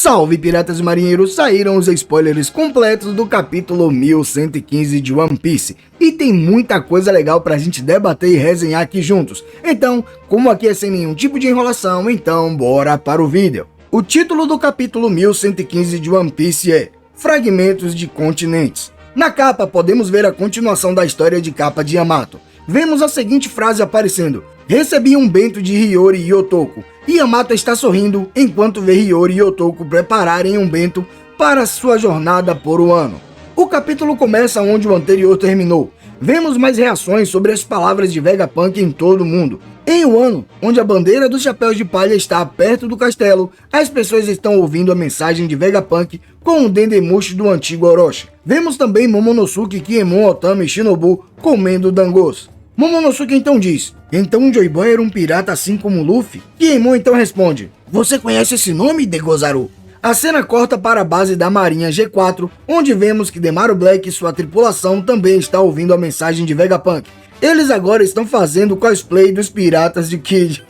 Salve piratas e marinheiros, saíram os spoilers completos do capítulo 1115 de One Piece e tem muita coisa legal pra gente debater e resenhar aqui juntos. Então, como aqui é sem nenhum tipo de enrolação, então bora para o vídeo. O título do capítulo 1115 de One Piece é Fragmentos de Continentes. Na capa podemos ver a continuação da história de capa de Yamato. Vemos a seguinte frase aparecendo: recebi um bento de Hiyori e Otoko. E Yamato está sorrindo enquanto vê Hiyori e Otoko prepararem um bento para sua jornada por um ano. O capítulo começa onde o anterior terminou. Vemos mais reações sobre as palavras de Vegapunk em todo o mundo. Em Wano, onde a bandeira dos chapéus de palha está perto do castelo, as pessoas estão ouvindo a mensagem de Vegapunk com o Dendemushi do antigo Orochi. Vemos também Momonosuke, Kinemon, Otama e Shinobu comendo dangos. Momonosuke então diz: então Joy Boy era um pirata assim como Luffy? Kinemon então responde: você conhece esse nome, Degozaru? A cena corta para a base da marinha G4, onde vemos que Demaru Black e sua tripulação também está ouvindo a mensagem de Vegapunk. Eles agora estão fazendo cosplay dos piratas de Kid.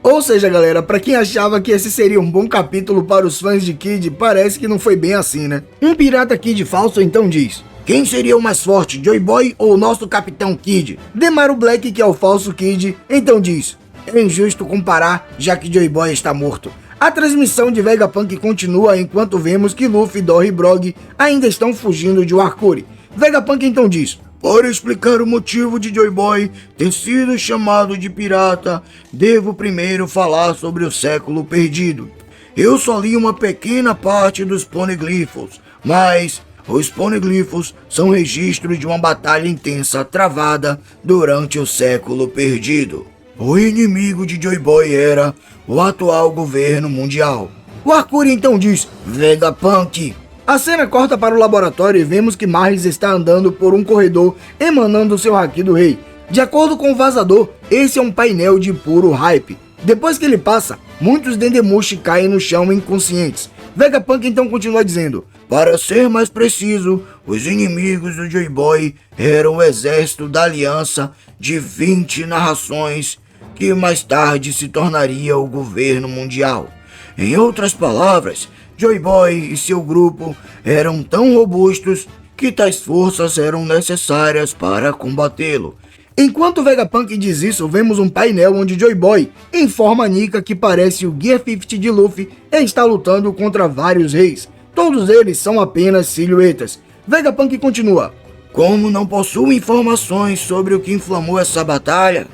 Ou seja, galera, para quem achava que esse seria um bom capítulo para os fãs de Kid, parece que não foi bem assim, né? Um pirata Kid falso então diz: quem seria o mais forte, Joy Boy ou o nosso Capitão Kid? Demaru Black, que é o falso Kid, então diz: é injusto comparar, já que Joy Boy está morto. A transmissão de Vegapunk continua enquanto vemos que Luffy, Dory e Brog ainda estão fugindo de Warkuri. Vegapunk então diz: para explicar o motivo de Joy Boy ter sido chamado de pirata, devo primeiro falar sobre o século perdido. Eu só li uma pequena parte dos poneglyphos, mas os poneglyphos são registros de uma batalha intensa travada durante o século perdido. O inimigo de Joy Boy era o atual governo mundial. O Warkuri então diz: Vegapunk. A cena corta para o laboratório e vemos que Marris está andando por um corredor emanando seu haki do rei. De acordo com o vazador, esse é um painel de puro hype. Depois que ele passa, muitos Dendemushi caem no chão inconscientes. Vegapunk então continua dizendo: para ser mais preciso, os inimigos do Joy Boy eram o exército da aliança de 20 narrações, que mais tarde se tornaria o governo mundial. Em outras palavras, Joy Boy e seu grupo eram tão robustos que tais forças eram necessárias para combatê-lo. Enquanto Vegapunk diz isso, vemos um painel onde Joy Boy, em forma Nika que parece o Gear 50 de Luffy, está lutando contra vários reis. Todos eles são apenas silhuetas. Vegapunk continua: como não possuo informações sobre o que inflamou essa batalha,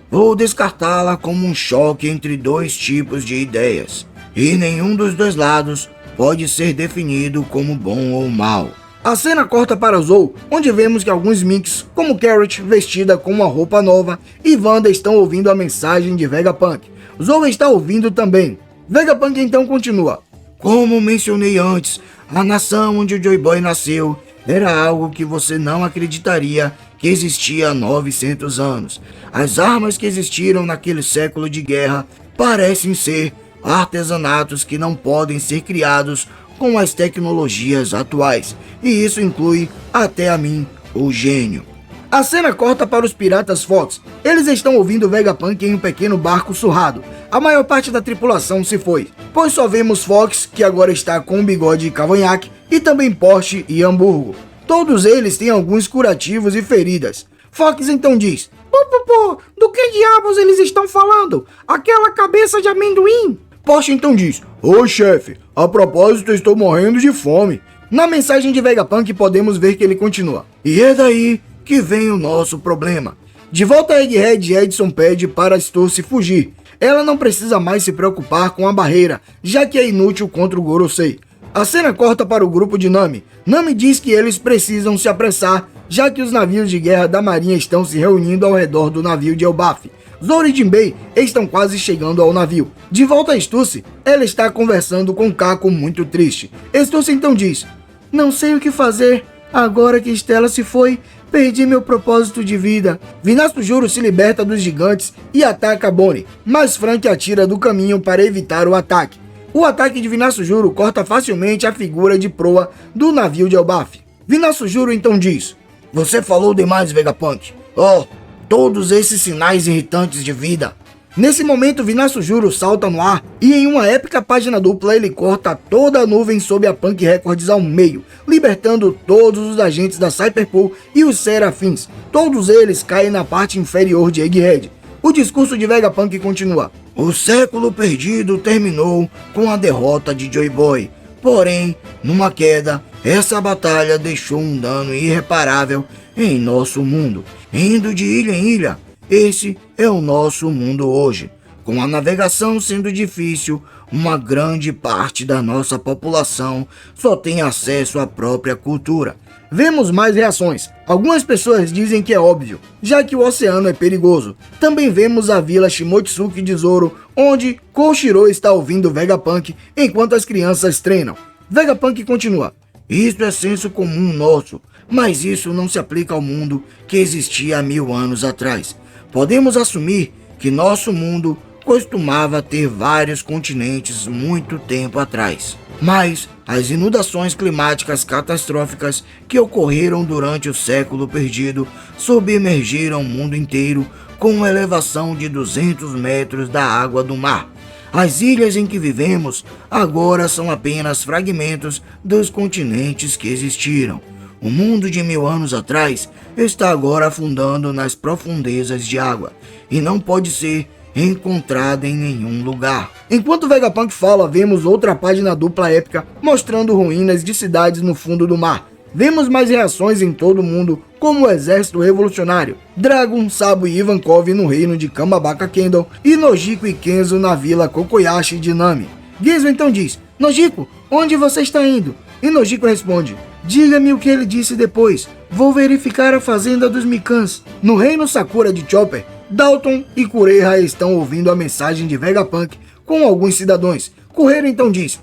vou descartá-la como um choque entre dois tipos de ideias, e nenhum dos dois lados pode ser definido como bom ou mal. A cena corta para Zou, onde vemos que alguns Minks, como Carrot, vestida com uma roupa nova, e Wanda estão ouvindo a mensagem de Vegapunk. Zou está ouvindo também. Vegapunk então continua: como mencionei antes, a nação onde o Joy Boy nasceu era algo que você não acreditaria que existia há 900 anos. As armas que existiram naquele século de guerra parecem ser artesanatos que não podem ser criados com as tecnologias atuais, e isso inclui até a mim, o gênio. A cena corta para os piratas Fox. Eles estão ouvindo Vegapunk em um pequeno barco surrado. A maior parte da tripulação se foi, pois só vemos Fox, que agora está com um bigode e cavanhaque, e também Porsche e Hamburgo. Todos eles têm alguns curativos e feridas. Fox então diz: pô, do que diabos eles estão falando? Aquela cabeça de amendoim? Porsche então diz: ô chefe, a propósito estou morrendo de fome. Na mensagem de Vegapunk podemos ver que ele continua: e é daí que vem o nosso problema. De volta a Egghead, Edson pede para Stussy fugir. Ela não precisa mais se preocupar com a barreira, já que é inútil contra o Gorosei. A cena corta para o grupo de Nami. Nami diz que eles precisam se apressar, já que os navios de guerra da marinha estão se reunindo ao redor do navio de Elbaf. Zoro e Jinbei estão quase chegando ao navio. De volta a Stussy, ela está conversando com Kako muito triste. Stussy então diz: não sei o que fazer. Agora que Stella se foi, perdi meu propósito de vida. Vinasco Juro se liberta dos gigantes e ataca Bonnie, mas Frank atira do caminho para evitar o ataque. O ataque de Vinasco Juro corta facilmente a figura de proa do navio de Elbaf. Vinasco Juro então diz: você falou demais, Vegapunk. Oh, todos esses sinais irritantes de vida. Nesse momento, Vinassu Juro salta no ar e em uma épica página dupla ele corta toda a nuvem sob a Punk Records ao meio, libertando todos os agentes da Cyberpool e os Serafins. Todos eles caem na parte inferior de Egghead. O discurso de Vegapunk continua. O século perdido terminou com a derrota de Joy Boy. Porém, numa queda, essa batalha deixou um dano irreparável em nosso mundo, indo de ilha em ilha. Esse é o nosso mundo hoje. Com a navegação sendo difícil, uma grande parte da nossa população só tem acesso à própria cultura. Vemos mais reações. Algumas pessoas dizem que é óbvio, já que o oceano é perigoso. Também vemos a vila Shimotsuki de Zoro, onde Koshiro está ouvindo Vegapunk enquanto as crianças treinam. Vegapunk continua. Isso é senso comum nosso, mas isso não se aplica ao mundo que existia há 1000 anos atrás. Podemos assumir que nosso mundo costumava ter vários continentes muito tempo atrás. Mas as inundações climáticas catastróficas que ocorreram durante o século perdido submergiram o mundo inteiro com uma elevação de 200 metros da água do mar. As ilhas em que vivemos agora são apenas fragmentos dos continentes que existiram. O mundo de 1000 anos atrás está agora afundando nas profundezas de água e não pode ser encontrado em nenhum lugar. Enquanto Vegapunk fala, vemos outra página dupla épica mostrando ruínas de cidades no fundo do mar. Vemos mais reações em todo o mundo, como o Exército Revolucionário, Dragon, Sabo e Ivankov no reino de Kamabaka Kendall e Nojiko e Kenzo na vila Kokoyashi de Nami. Genzo então diz, Nojiko, onde você está indo? E Nojiko responde, diga-me o que ele disse depois, vou verificar a fazenda dos Mikans. No reino Sakura de Chopper, Dalton e Kureha estão ouvindo a mensagem de Vegapunk com alguns cidadãos. Kureha então diz,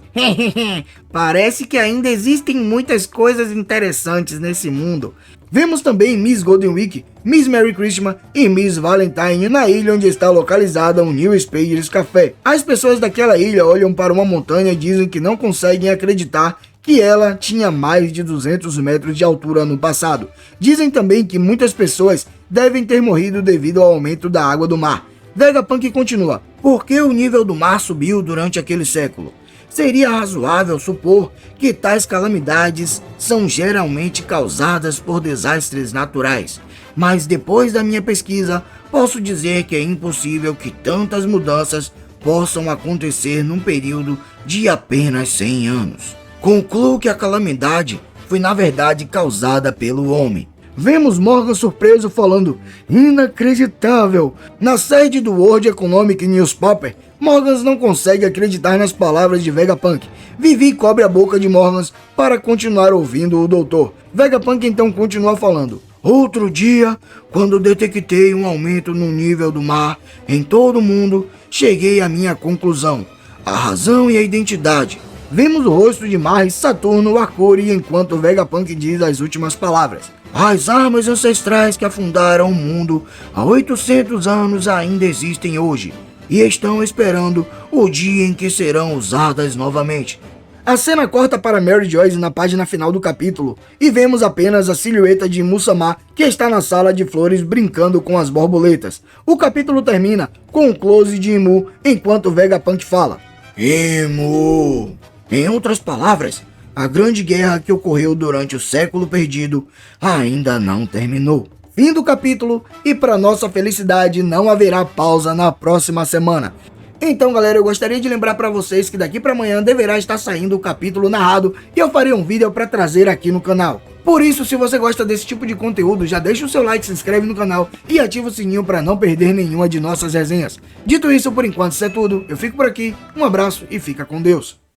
parece que ainda existem muitas coisas interessantes nesse mundo. Vemos também Miss Golden Week, Miss Merry Christmas e Miss Valentine na ilha onde está localizada o New Spades Café. As pessoas daquela ilha olham para uma montanha e dizem que não conseguem acreditar que ela tinha mais de 200 metros de altura no passado. Dizem também que muitas pessoas devem ter morrido devido ao aumento da água do mar. Vegapunk continua, por que o nível do mar subiu durante aquele século? Seria razoável supor que tais calamidades são geralmente causadas por desastres naturais, mas depois da minha pesquisa, posso dizer que é impossível que tantas mudanças possam acontecer num período de apenas 100 anos. Concluo que a calamidade foi na verdade causada pelo homem. Vemos Morgan surpreso falando, inacreditável! Na sede do World Economic Newspaper, Morgan não consegue acreditar nas palavras de Vegapunk. Vivi cobre a boca de Morgan para continuar ouvindo o doutor. Vegapunk então continua falando. Outro dia, quando detectei um aumento no nível do mar em todo o mundo, cheguei à minha conclusão. A razão e a identidade. Vemos o rosto de Mars, Saturno, Arcuri, enquanto Vegapunk diz as últimas palavras. As armas ancestrais que afundaram o mundo há 800 anos ainda existem hoje e estão esperando o dia em que serão usadas novamente. A cena corta para Mary Joyce na página final do capítulo e vemos apenas a silhueta de Musama que está na sala de flores brincando com as borboletas. O capítulo termina com um close de Imu enquanto Vegapunk fala. Imu! Em outras palavras, a grande guerra que ocorreu durante o século perdido ainda não terminou. Fim do capítulo e para nossa felicidade não haverá pausa na próxima semana. Então galera, eu gostaria de lembrar para vocês que daqui para amanhã deverá estar saindo o capítulo narrado e eu farei um vídeo para trazer aqui no canal. Por isso, se você gosta desse tipo de conteúdo, já deixa o seu like, se inscreve no canal e ativa o sininho para não perder nenhuma de nossas resenhas. Dito isso, por enquanto isso é tudo, eu fico por aqui, um abraço e fica com Deus.